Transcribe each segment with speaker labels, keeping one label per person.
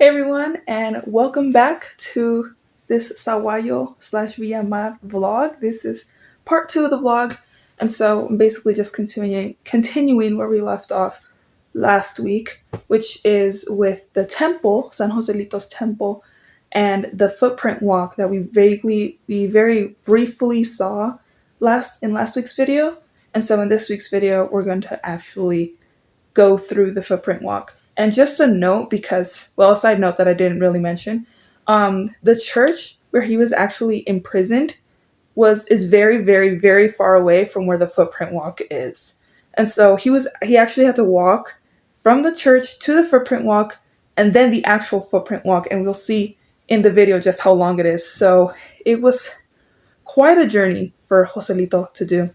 Speaker 1: Hey everyone, and welcome back to this Sahuayo slash Villamar vlog. This is part two of the vlog, and so I'm basically just continuing where we left off last week, which is with the temple, San Joselito's temple, and the footprint walk that we very briefly saw last week's video. And so in this week's video, we're going to actually go through the footprint walk. And just a note, because, well, a side note that I didn't really mention, the church where he was actually imprisoned is very, very, very far away from where the footprint walk is. And so he actually had to walk from the church to the footprint walk and then the actual footprint walk. And we'll see in the video just how long it is. So it was quite a journey for Joselito to do.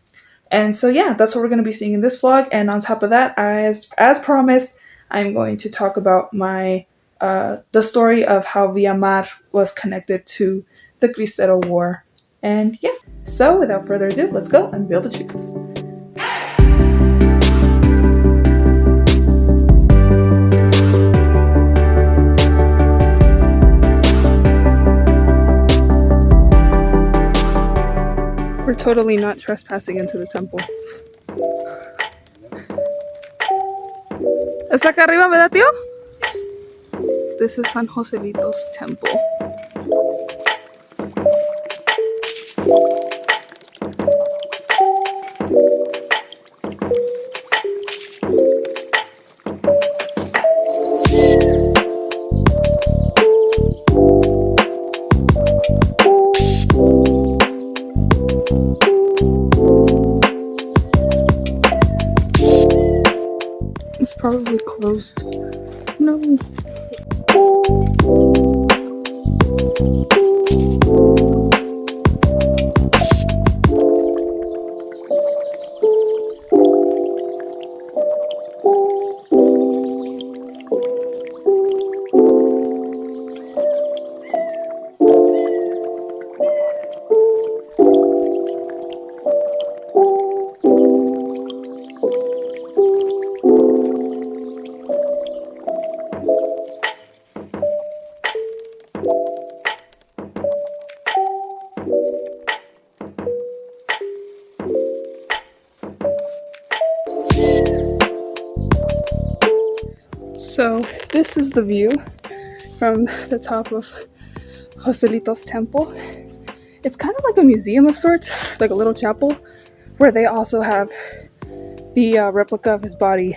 Speaker 1: And so yeah, that's what we're going to be seeing in this vlog. And on top of that, as promised, I'm going to talk about the story of how Villamar was connected to the Cristero War. And yeah, so without further ado, let's go unveil the truth. We're totally not trespassing into the temple. ¿Está acá arriba, verdad, tío? This is San Joselito's temple. It's probably closed. No. So this is the view from the top of Joselito's temple. It's kind of like a museum of sorts, like a little chapel, where they also have the replica of his body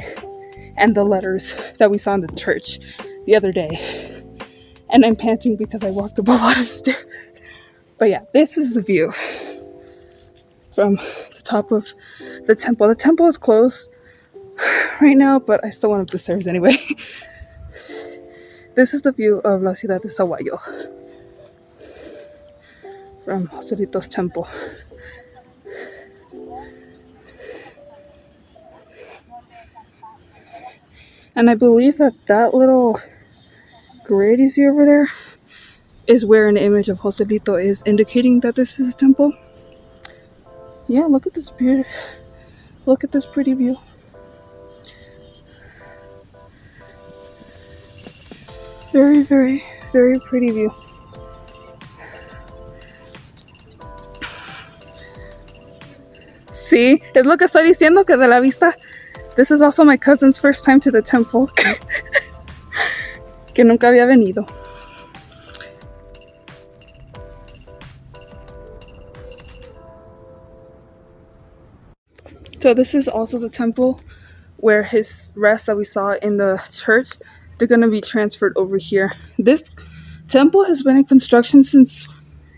Speaker 1: and the letters that we saw in the church the other day. And I'm panting because I walked up a lot of stairs. But yeah, this is the view from the top of the temple. The temple is closed right now, but I still went up the stairs anyway. This is the view of La Ciudad de Sahuayo from Joselito's temple. And I believe that little grid you see over there is where an image of Joselito is, indicating that this is his temple. Yeah, look at this pretty view. Very, very, very pretty view. Sí, es lo que estoy diciendo, que de la vista. This is also my cousin's first time to the temple. Que nunca había venido. So this is also the temple where his rest that we saw in the church, they're going to be transferred over here. This temple has been in construction since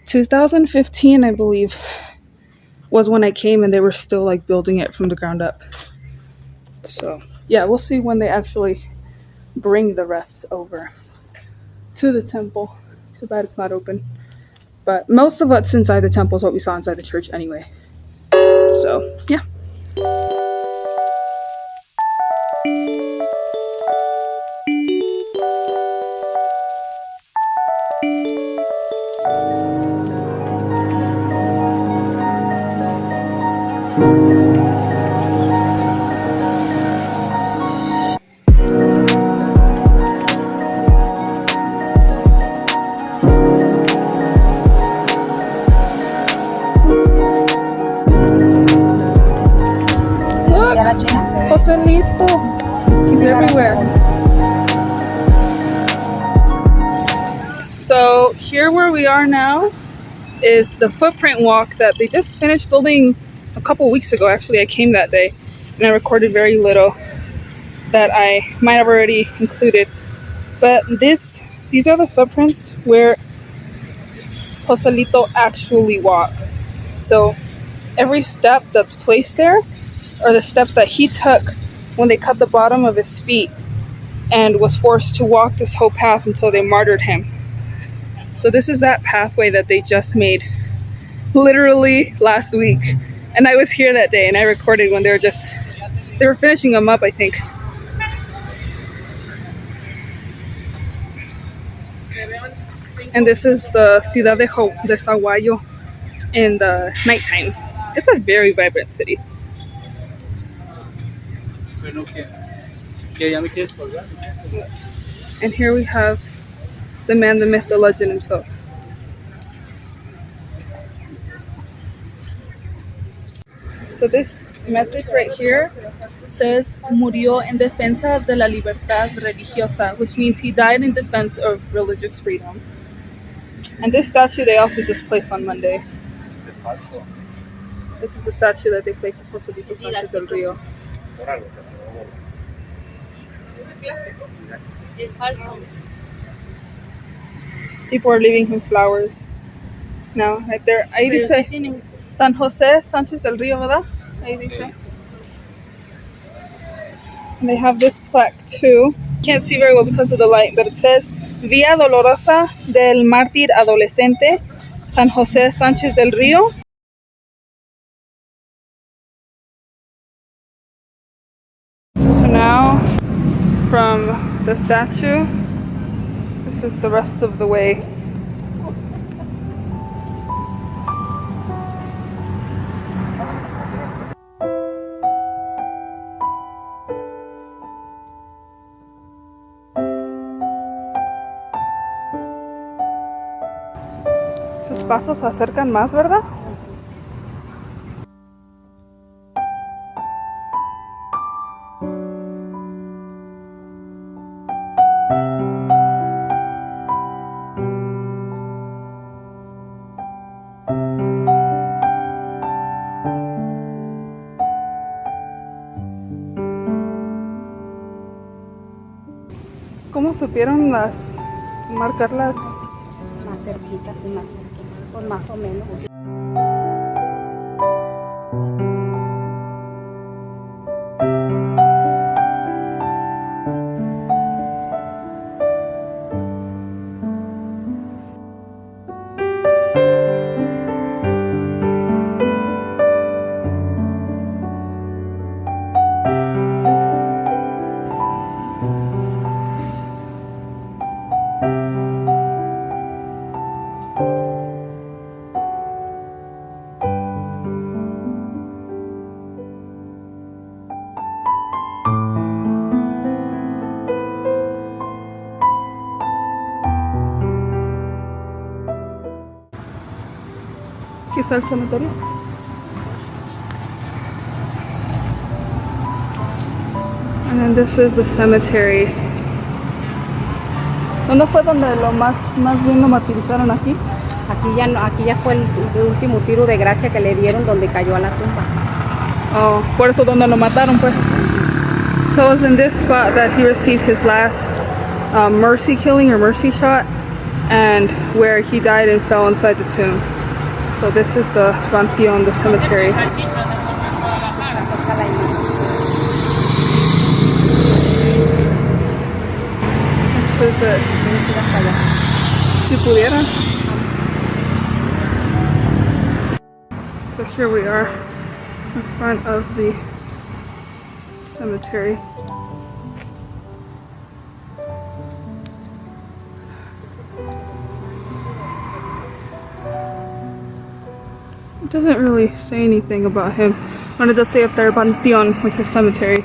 Speaker 1: 2015, I believe, was when I came, and they were still like building it from the ground up. So yeah, we'll see when they actually bring the rests over to the temple. Too bad it's not open. But most of what's inside the temple is what we saw inside the church anyway. So yeah. Joselito. He's everywhere. So here where we are now is the footprint walk that they just finished building a couple weeks ago. Actually, I came that day and I recorded very little that I might have already included. But these are the footprints where Joselito actually walked. So every step that's placed there are the steps that he took when they cut the bottom of his feet and was forced to walk this whole path until they martyred him. So this is that pathway that they just made literally last week. And I was here that day and I recorded when they were finishing them up, I think. And this is the Ciudad de Sahuayo in the nighttime. It's a very vibrant city. And here we have the man, the myth, the legend himself. So this message right here says murió en defensa de la libertad religiosa, which means he died in defense of religious freedom. And this statue they also just placed on Monday. This is the statue that they placed of Joselito Sánchez del Río. People are leaving him flowers now, right there. Ahí dice San José Sánchez del Río, ¿verdad? Ahí dice. And they have this plaque too. Can't see very well because of the light, but it says Vía Dolorosa del Mártir Adolescente San José Sánchez del Río. So now from the statue, this is the rest of the way. Sus pasos se acercan más, ¿verdad? ¿Cómo supieron marcarlas?
Speaker 2: Más cerquitas y más cerquitas, pues más o menos. Aquí está el cementerio. And then this is the cemetery. ¿Dónde fue donde más bien lo martirizaron aquí? Aquí ya fue el último tiro de gracia que le dieron donde cayó a la tumba.
Speaker 1: Oh, por eso donde lo mataron, pues. So it was in this spot that he received his last mercy killing or mercy shot, and where he died and fell inside the tomb. So this is the panteón, the cemetery. This is it. Si pudiera. So here we are in front of the cemetery. It doesn't really say anything about him. When it does say up there, panteón, which is cemetery.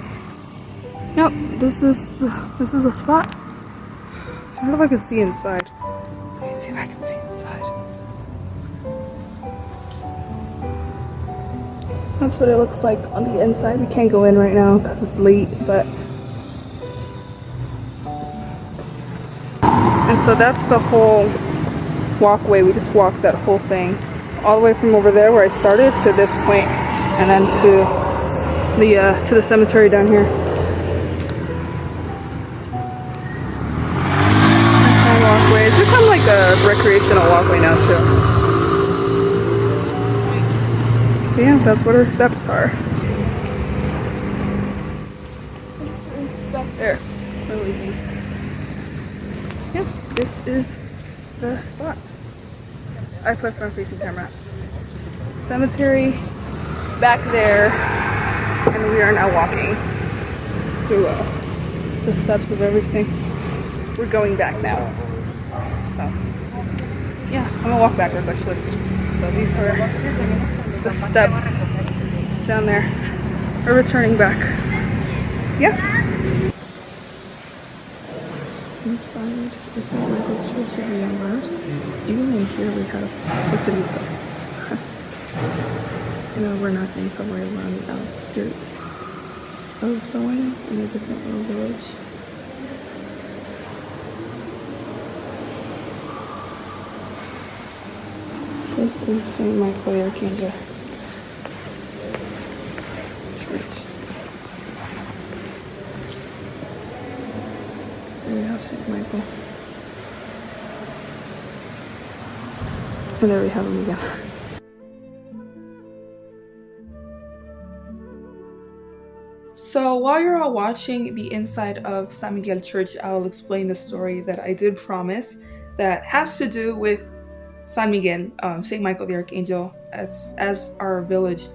Speaker 1: Yep, this is the spot. I don't know if I can see inside. Let me see if I can see inside. That's what it looks like on the inside. We can't go in right now because it's late, but... And so that's the whole walkway. We just walked that whole thing all the way from over there where I started to this point, and then to the cemetery down here. Walkway. It's become like a recreational walkway now too. But yeah, that's what our steps are. Back there. We're leaving. Yeah, this is the spot. I put front facing camera. Cemetery back there, and we are now walking through the steps of everything. We're going back now. So yeah, I'm gonna walk backwards actually. So these are the steps down there. We're returning back. Yeah. Inside the St. Michael Church of Villamar. Even in here we have Joselito. We're not in Sahuayo, we're on the outskirts of Sahuayo in a different little village. This is St. Michael the Archangel Church. Here we have St. Michael. And there we have him again. So while you're all watching the inside of San Miguel Church, I'll explain the story that I did promise that has to do with San Miguel, St. Michael the Archangel, as our village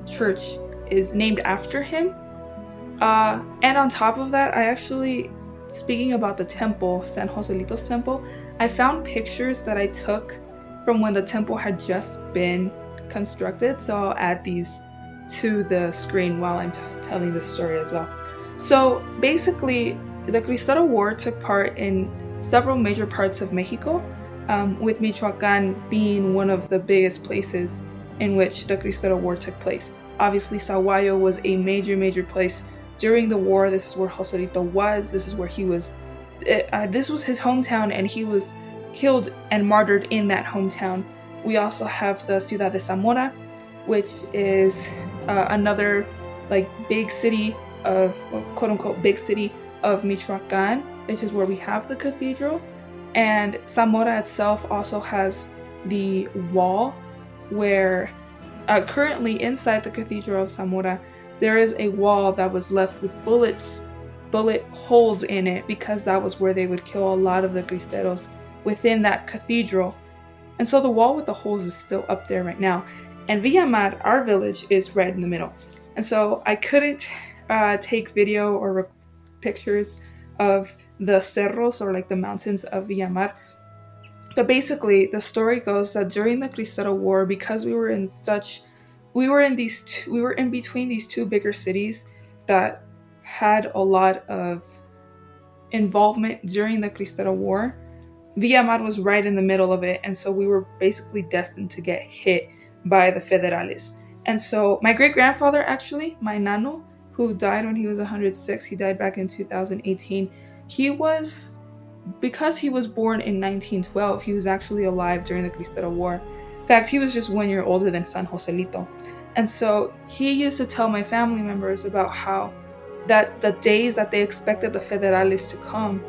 Speaker 1: church is named after him. And on top of that, I actually, speaking about the temple, San Joselito's temple, I found pictures that I took from when the temple had just been constructed. So I'll add these to the screen while I'm telling this story as well. So basically, the Cristero War took part in several major parts of Mexico, with Michoacan being one of the biggest places in which the Cristero War took place. Obviously, Sahuayo was a major place during the war. This is where Joselito was. This is where he was. This was his hometown, and he was killed and martyred in that hometown. We also have the Ciudad de Zamora, which is another like big city of, quote unquote, big city of Michoacan, which is where we have the cathedral. And Zamora itself also has the wall where currently inside the Cathedral of Zamora, there is a wall that was left with bullet holes in it, because that was where they would kill a lot of the Cristeros within that cathedral. And so the wall with the holes is still up there right now. And Villamar, our village, is right in the middle. And so I couldn't take video or pictures of the cerros, or like the mountains of Villamar. But basically, the story goes that during the Cristero War, because we were in between these two bigger cities that had a lot of involvement during the Cristero War, Villamar was right in the middle of it, and so we were basically destined to get hit by the Federales. And so my great-grandfather, actually, my nano, who died when he was 106, he died back in 2018, because he was born in 1912, he was actually alive during the Cristero War. In fact, he was just 1 year older than San Joselito. And so he used to tell my family members about how that the days that they expected the Federales to come,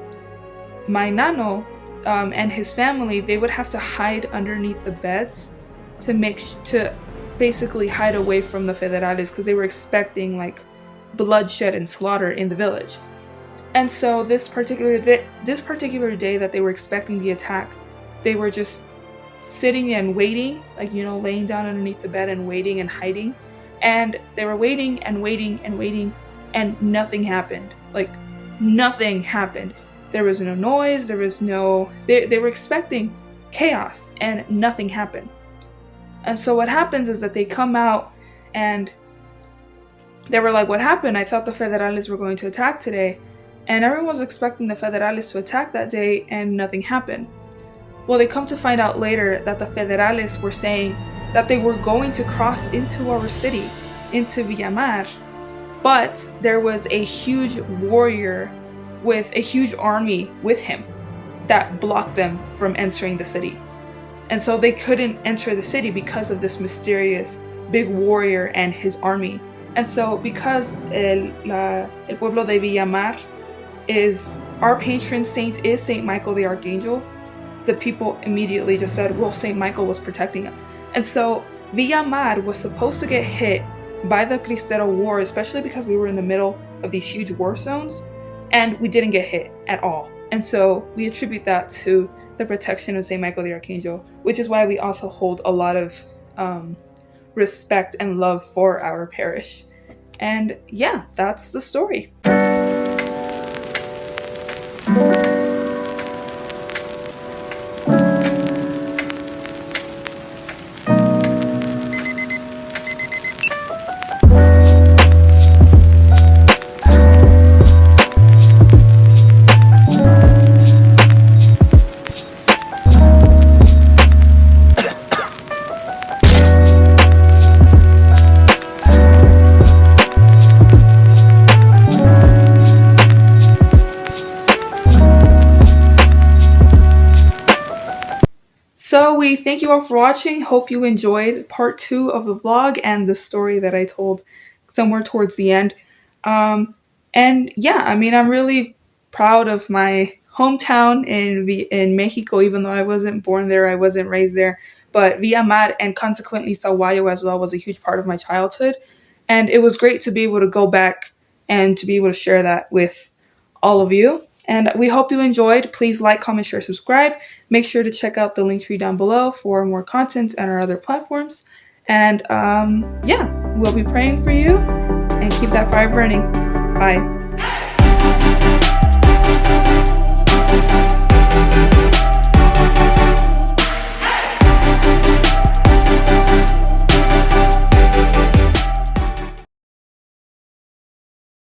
Speaker 1: my nano and his family, they would have to hide underneath the beds to basically hide away from the Federales, because they were expecting like bloodshed and slaughter in the village. And so this particular day that they were expecting the attack, they were just sitting and waiting, like, laying down underneath the bed and waiting and hiding. And they were waiting and waiting and waiting, and nothing happened. Like, nothing happened. There was no noise, there was no... They were expecting chaos, and nothing happened. And so what happens is that they come out, and they were like, what happened? I thought the Federales were going to attack today. And everyone was expecting the Federales to attack that day, and nothing happened. Well, they come to find out later that the Federales were saying that they were going to cross into our city, into Villamar, but there was a huge warrior with a huge army with him that blocked them from entering the city. And so they couldn't enter the city because of this mysterious big warrior and his army. And so because el Pueblo de Villamar is, our patron saint is Saint Michael the Archangel, the people immediately just said, well, Saint Michael was protecting us. And so Villamar was supposed to get hit by the Cristero War, especially because we were in the middle of these huge war zones, and we didn't get hit at all. And so we attribute that to the protection of Saint Michael the Archangel, which is why we also hold a lot of respect and love for our parish. And yeah, that's the story. So we thank you all for watching. Hope you enjoyed part 2 of the vlog and the story that I told somewhere towards the end. And yeah, I mean, I'm really proud of my hometown in Mexico, even though I wasn't born there, I wasn't raised there. But Villamar and consequently Sahuayo as well was a huge part of my childhood. And it was great to be able to go back and to be able to share that with all of you. And we hope you enjoyed. Please like, comment, share, subscribe. Make sure to check out the link tree down below for more content and our other platforms. And yeah, we'll be praying for you and keep that fire burning. Bye.